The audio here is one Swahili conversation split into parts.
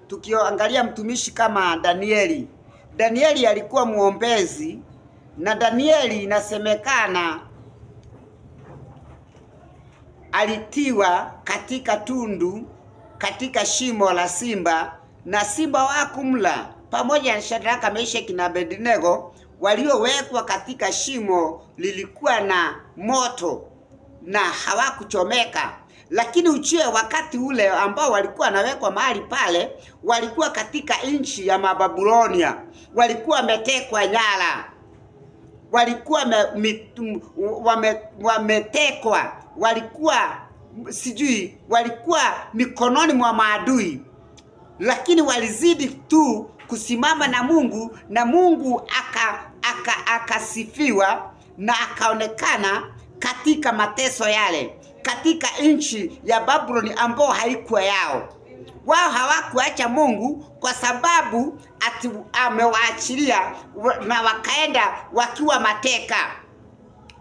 tukiangalia mtumishi kama Danieli. Danieli alikuwa muombezi, na Danieli inasemekana alitiwa katika tundu katika shimo la simba, na simba wakumla pamoja na Shadraka, Meshaki na Abednego waliowekwa katika shimo lilikuwa na moto na hawakuchomeka. Lakini uchie wakati ule ambao walikuwa wanawekwa mahali pale, walikuwa katika nchi ya Mababilonia, walikuwa wametekwa nyara, walikuwa wametekwa, walikuwa sijui, walikuwa mikononi mwa maadui, lakini walizidi tu kusimama na Mungu, na Mungu akasifiwa na akaonekana katika mateso yale, katika nchi ya Babyloni ambao haikuwa yao. Wao hawakuacha Mungu kwa sababu ati amewaachilia, na wakaenda wakiwa mateka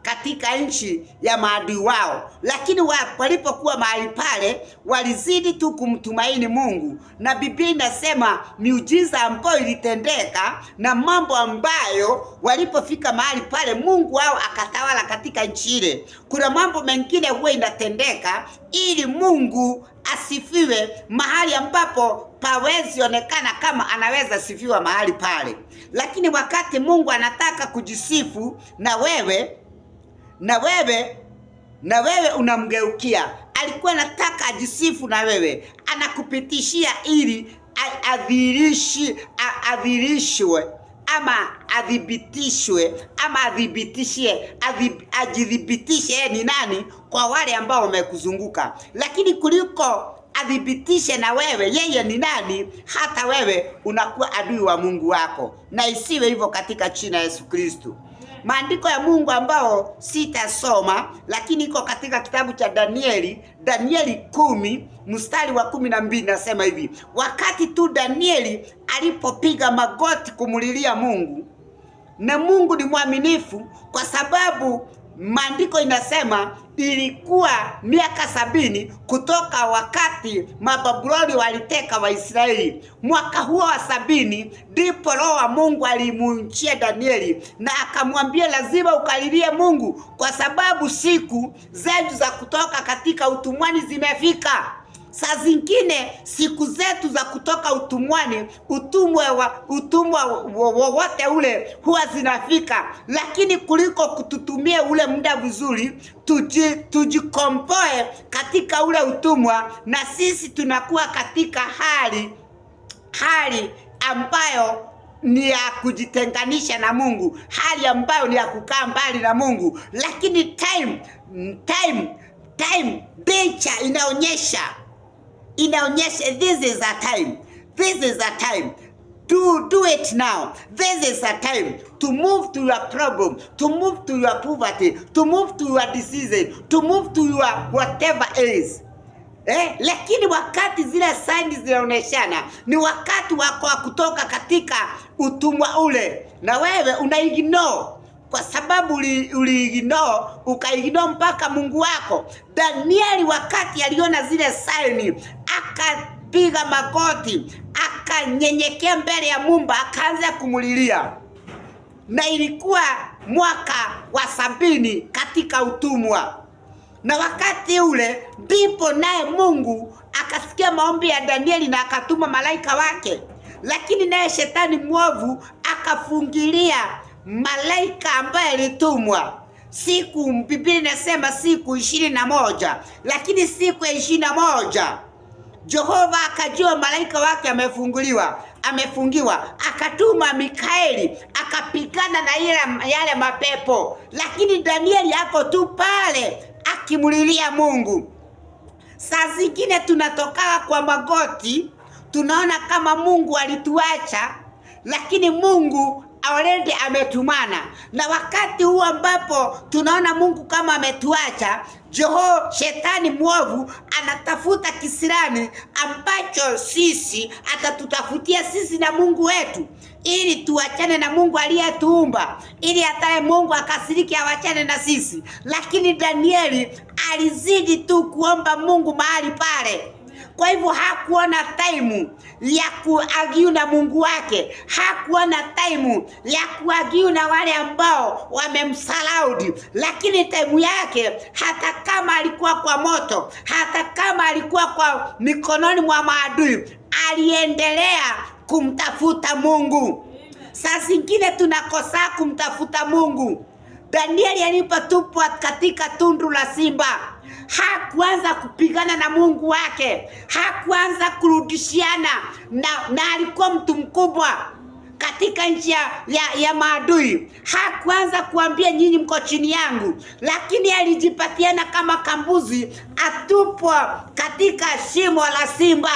katika nchi ya maadui wao. Lakini walipokuwa mahali pale, walizidi tu kumtumaini Mungu, na Biblia inasema miujiza ambayo ilitendeka na mambo ambayo walipofika mahali pale, Mungu wao akatawala katika nchi ile. Kuna mambo mengine huwa inatendeka ili Mungu asifiwe mahali ambapo pawezi onekana kama anaweza sifiwa mahali pale. Lakini wakati Mungu anataka kujisifu na wewe unamgeukia, alikuwa anataka ajisifu na wewe, anakupitishia ili adhirishwe ama adhibitishwe ama ajidhibitishe ni nani kwa wale ambao wamekuzunguka. Lakini kuliko adhibitishe na wewe yeye ni nani, hata wewe unakuwa adui wa Mungu wako. Na isiwe hivyo katika jina la Yesu Kristo. Maandiko ya Mungu ambao sitasoma, lakini iko katika kitabu cha Danieli 10 mstari wa 12, nasema hivi: wakati tu Danieli alipopiga magoti kumulilia Mungu, na Mungu ni mwaminifu, kwa sababu maandiko inasema ilikuwa miaka 70 kutoka wakati Mababiloni waliteka Waisraeli. Mwaka huo wa 70 ndipo Roho wa Mungu alimuingia Danieli na akamwambia, lazima ukalilie Mungu, kwa sababu siku zetu za kutoka katika utumwani zimefika. Saa zingine siku zetu za kutoka utumwani, utumwa wowote ule huwa zinafika, lakini kuliko kututumia ule muda vizuri, tujikomboe katika ule utumwa, na sisi tunakuwa katika hali ambayo ni ya kujitenganisha na Mungu, hali ambayo ni ya kukaa mbali na Mungu. Lakini time nature inaonyesha this is a time do it now. This is a time to move to your problem, to move to your poverty, to move to your disease, to move to your whatever is. Lakini wakati zile signs zinaoneshana ni wakati wako wa kutoka katika utumwa ule, na wewe unaignore, kwa sababu ukaignore mpaka Mungu wako. Danieli wakati aliona zile sign, akapiga magoti, akanyenyekea mbele ya Mungu, akaanza kumulilia. Na ilikuwa mwaka wa 70 katika utumwa. Na wakati ule ndipo naye Mungu akasikia maombi ya Danieli na akatuma malaika wake. Lakini naye shetani mwovu akafungilia malaika ambaye alitumwa. Siku Biblia inasema siku 21, lakini siku ya 21 Jehova akajua malaika wake amefungiwa, akatuma Mikaeli akapigana na yale mapepo. Lakini Danieli yako tu pale akimulilia Mungu. Saa zingine tunatoka kwa magoti, tunaona kama Mungu alituacha, lakini Mungu already ametumana. Na wakati huu ambapo tunaona Mungu kama ametuacha, shetani mwovu anatafuta kisirani ambacho sisi atatutafutia sisi na Mungu wetu, ili tuachane na Mungu aliyetuumba, ili hata Mungu akasiriki awachane na sisi. Lakini Danieli alizidi tu kuomba Mungu mahali pale, Kwa hivyo hakuwa na time ya kuagiu na Mungu wake, hakuwa na time ya kuagiu na wale ambao wamemsalaudi. Lakini time yake, hata kama alikuwa kwa moto, hata kama alikuwa kwa mikononi mwa maadui, aliendelea kumtafuta Mungu. Saa zingine tunakosa kumtafuta Mungu. Danieli alipotupwa katika tundu la simba, hakuanza kupigana na Mungu wake, hakuanza kurudishiana na alikuwa mtu mkubwa katika nchi ya maadui. Hakuanza kuambia nyinyi mko chini yangu, lakini alijipatiana kama kambuzi, atupwa katika shimo la simba,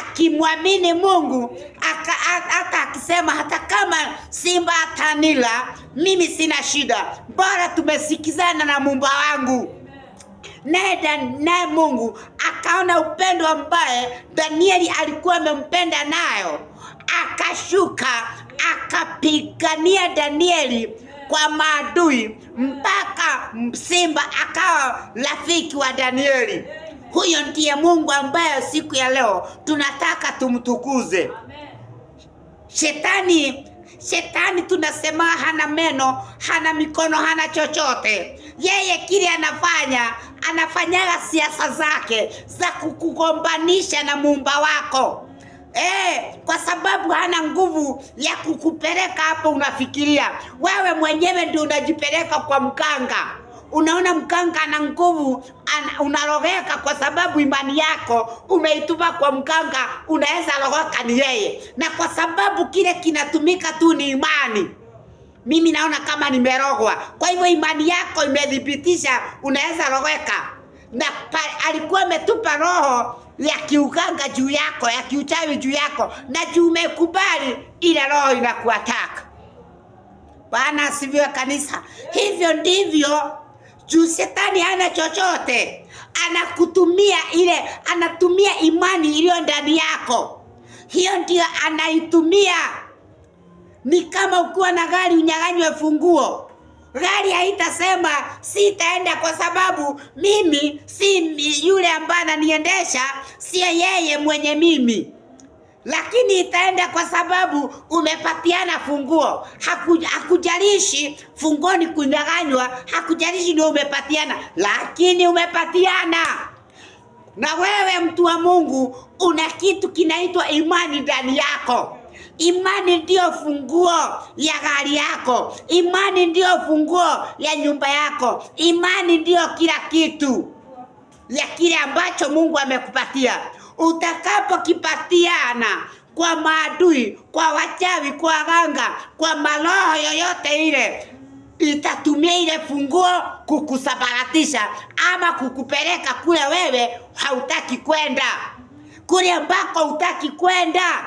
akimwamini Mungu, hata akisema hata kama simba atanila, mimi sina shida, bora tumesikizana na Muumba wangu. Naye Mungu akaona upendo ambaye Danieli alikuwa amempenda nayo, akashuka akapigania Danieli kwa maadui mpaka simba akawa rafiki wa Danieli. Huyo ndiye Mungu ambaye siku ya leo tunataka tumtukuze. Shetani tunasema hana meno, hana mikono, hana chochote. Yeye kile anafanyaga siasa zake za kukugombanisha na Muumba wako. Kwa sababu hana nguvu ya kukupeleka hapo unafikiria. Wewe mwenyewe ndio unajipeleka kwa mganga. Unaona mganga ana nguvu, unarogeka kwa sababu imani yako umeitupa kwa mganga, unaweza rogoka ni yeye. Na kwa sababu kile kinatumika tu ni imani, mimi naona kama nimerogwa. Kwa hivyo imani yako imedhibitisha unaweza rogeka. Na alikuwa ametupa roho ya kiuganga juu yako, ya kiuchawi juu yako, na juu umekubali, ile roho inakuataka. Bwana asifiwe kanisa. Hivyo ndivyo juu Shetani hana chochote, anatumia imani iliyo ndani yako. Hiyo ndio anaitumia. Ni kama ukiwa na gari unyang'anywe funguo, gari haitasema sitaenda kwa sababu mimi si yule ambaye ananiendesha, sio yeye mwenye mimi, lakini itaenda kwa sababu umepatiana funguo. Hakujalishi funguo ni kunyang'anywa, hakujalishi ndio umepatiana, lakini umepatiana. Na wewe mtu wa Mungu una kitu kinaitwa imani ndani yako. Imani ndio funguo ya gari yako. Imani ndio funguo ya nyumba yako. Imani ndio kila kitu ya kile ambacho Mungu amekupatia. Utakapokipatiana kwa maadui, kwa wachawi, kwa ganga, kwa maroho yoyote ile, itatumia ile funguo kukusabaratisha ama kukupeleka kule wewe hautaki kwenda, kule ambako hutaki kwenda.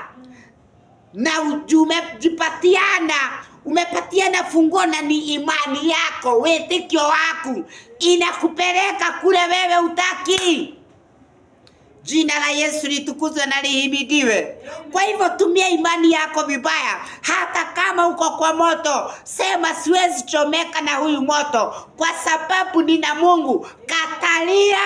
Na umepatiana funguo, na ni imani yako, wetikio wako inakupeleka kule wewe hutaki. Jina la Yesu litukuzwe na lihimidiwe. Kwa hivyo tumia imani yako vibaya. Hata kama uko kwa moto, sema siwezi chomeka na huyu moto kwa sababu nina Mungu. Katalia,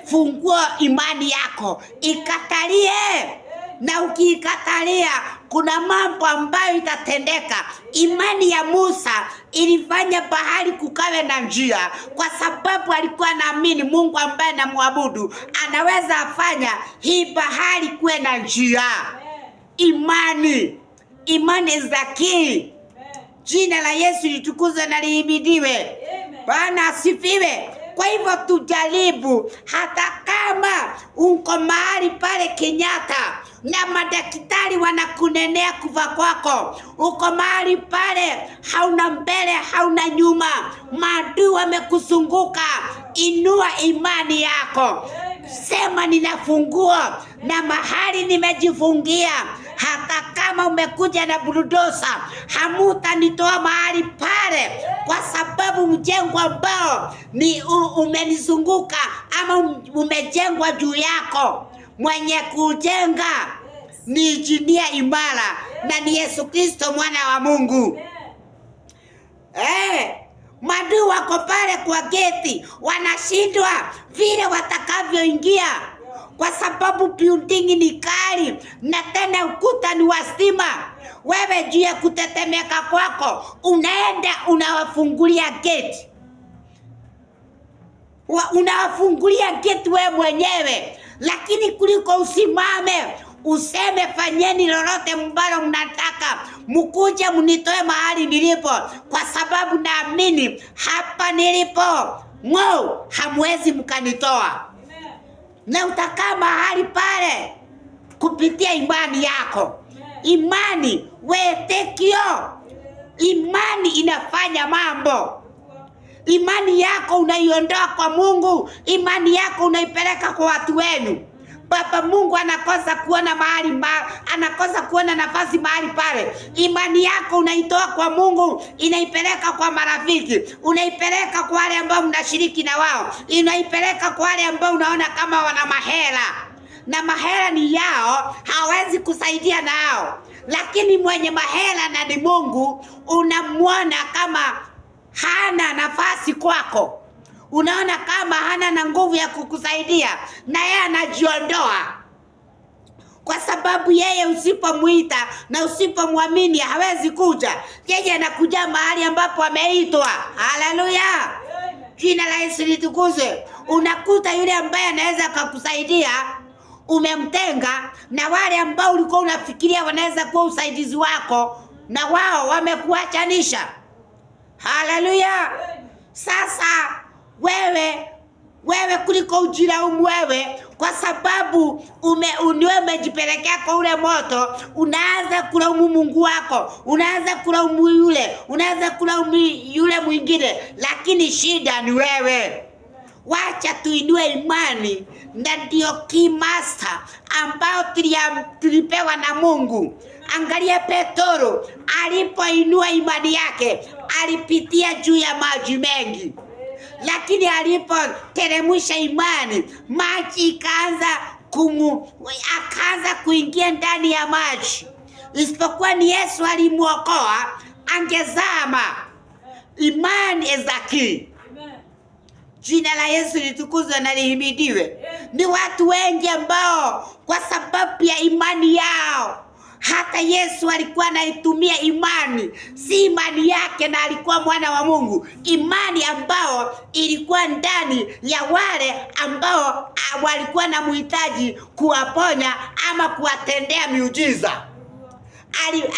fungua imani yako, ikatalie. Na ukiikatalia, kuna mambo ambayo itatendeka. Imani ya Musa ilifanya bahari kukawe na njia, kwa sababu alikuwa anaamini Mungu ambaye anamwabudu anaweza afanya hii bahari kuwe na njia. Imani za kii. Jina la Yesu litukuzwe na lihimidiwe. Bwana asifiwe. Kwa hivyo tujaribu, hata kama uko mahali pale Kenyatta na madaktari wanakunenea kufa kwako, uko mahali pale hauna mbele hauna nyuma, maadui wamekuzunguka, inua imani yako. Sema ninafungua na mahali nimejifungia. Hata kama umekuja na bulldozer, hamutanitoa mahali pale, kwa sababu mjengo ambao ni umenizunguka ama umejengwa juu yako, mwenye kujenga ni injinia imara, na ni Yesu Kristo mwana wa Mungu. Maadui wako pale kwa geti, wanashindwa vile watakavyoingia. kwa sababu building ni kali na tena ukuta ni wa stima. Wewe juu ya kutetemeka kwako unaenda unawafungulia gate. Unawafungulia gate wewe mwenyewe, lakini kuliko usimame useme fanyeni lolote mbalo mnataka, mkuje mnitoe mahali nilipo, kwa sababu naamini hapa nilipo hamwezi mkanitoa. Na utakaa mahali pale kupitia imani yako. Imani wetekio. Imani inafanya mambo. Imani yako unaiondoa kwa Mungu, imani yako unaipeleka kwa watu wenu. Baba Mungu anakosa kuona anakosa kuona nafasi mahali pale. Imani yako unaitoa kwa Mungu, inaipeleka kwa marafiki, unaipeleka kwa wale ambao mnashiriki na wao, inaipeleka kwa wale ambao unaona kama wana mahela, na mahela ni yao, hawezi kusaidia nao. Lakini mwenye mahela na ni Mungu, unamwona kama hana nafasi kwako. Unaona kama hana na nguvu ya kukusaidia, na yeye anajiondoa. Kwa sababu yeye usipomuita na usipomwamini hawezi kuja. Yeye anakuja mahali ambapo ameitwa. Haleluya. Jina la Yesu litukuzwe. Unakuta yule ambaye anaweza kukusaidia umemtenga, na wale ambao ulikuwa unafikiria wanaweza kuwa usaidizi wako na wao wamekuachanisha. Haleluya. Sasa wewe kuliko ujilaumu wewe kwa sababu umejipelekea kwa ule moto, unaanza kulaumu Mungu wako, unaanza kulaumu yule, unaanza kulaumu yule mwingine, lakini shida ni wewe. Wacha tuinue imani, na ndio key master ambao tulipewa na Mungu. Angalia Petro alipoinua imani yake, alipitia juu ya maji mengi. Lakini alipoteremsha imani, maji akaanza kuingia ndani ya maji. Isipokuwa ni Yesu alimuokoa, angezama. Imani is the key. Jina la Yesu litukuzwe na lihimidiwe. Ni watu wengi ambao kwa sababu ya imani yao, hata Yesu alikuwa anaitumia imani, si imani yake na alikuwa mwana wa Mungu, imani ambao ilikuwa ndani ya wale ambao walikuwa na muhitaji kuwaponya ama kuwatendea miujiza.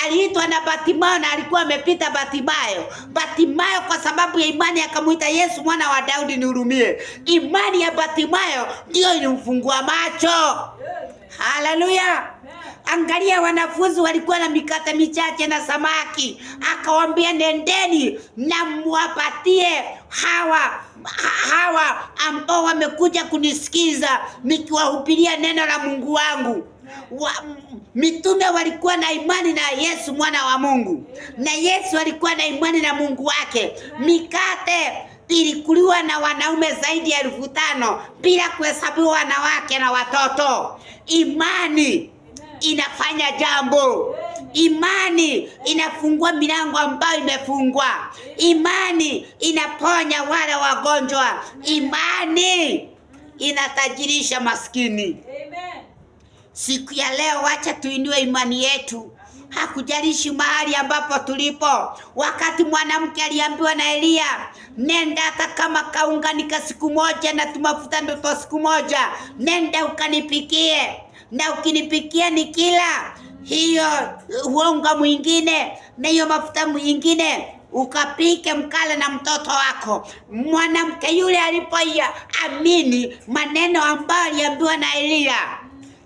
Aliitwa na Batimayo na alikuwa amepita Batimayo kwa sababu ya imani akamuita Yesu mwana wa Daudi nihurumie. Imani ya Batimayo ndio ilimfungua macho. Haleluya. Angalia wanafunzi walikuwa na mikate michache na samaki. Akawaambia nendeni na muwapatie hawa ambao wamekuja kunisikiza nikiwahubiria neno la Mungu wangu. Mitume walikuwa na imani na Yesu mwana wa Mungu, na Yesu alikuwa na imani na Mungu wake. Mikate ilikuliwa na wanaume zaidi ya 5,000 bila kuhesabiwa wanawake na watoto. Imani inafanya jambo. Imani inafungua milango ambayo imefungwa. Imani inaponya wale wagonjwa. Imani inatajirisha maskini. Siku ya leo wacha tuinue imani yetu. Hakujalishi mahali ambapo tulipo. Wakati mwanamke aliambiwa na Elia, nenda hata kama kaunganika siku moja na tumafuta ndoto siku moja, nenda ukanipikie, na ukinipikia nikila hiyo unga mwingine na hiyo mafuta mwingine, ukapike mkale na mtoto wako. Mwanamke yule alipoamini maneno ambayo aliambiwa na Elia,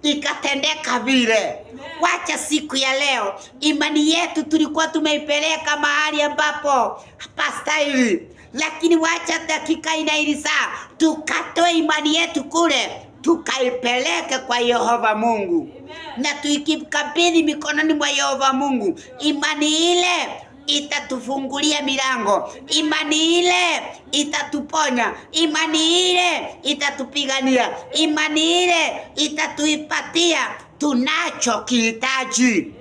ikatendeka vile. Wacha siku ya leo imani yetu tulikuwa tumeipeleka mahali ambapo hapastahili, lakini wacha dakika ile saa tukatoe imani yetu kule tukaipeleke kwa Yehova Mungu. Na tuikabidhi mikononi mwa Yehova Mungu. Imani ile itatufungulia milango. Imani ile itatuponya. Imani ile itatupigania. Imani ile itatuipatia tunachokihitaji.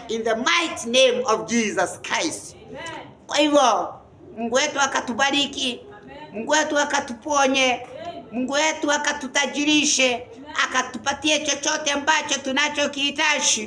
In the mighty name of Jesus Christ. Kwa hivyo Mungu wetu akatubariki. Mungu wetu akatuponye. Mungu wetu akatutajirishe. akatupatie chochote ambacho tunachokihitaji.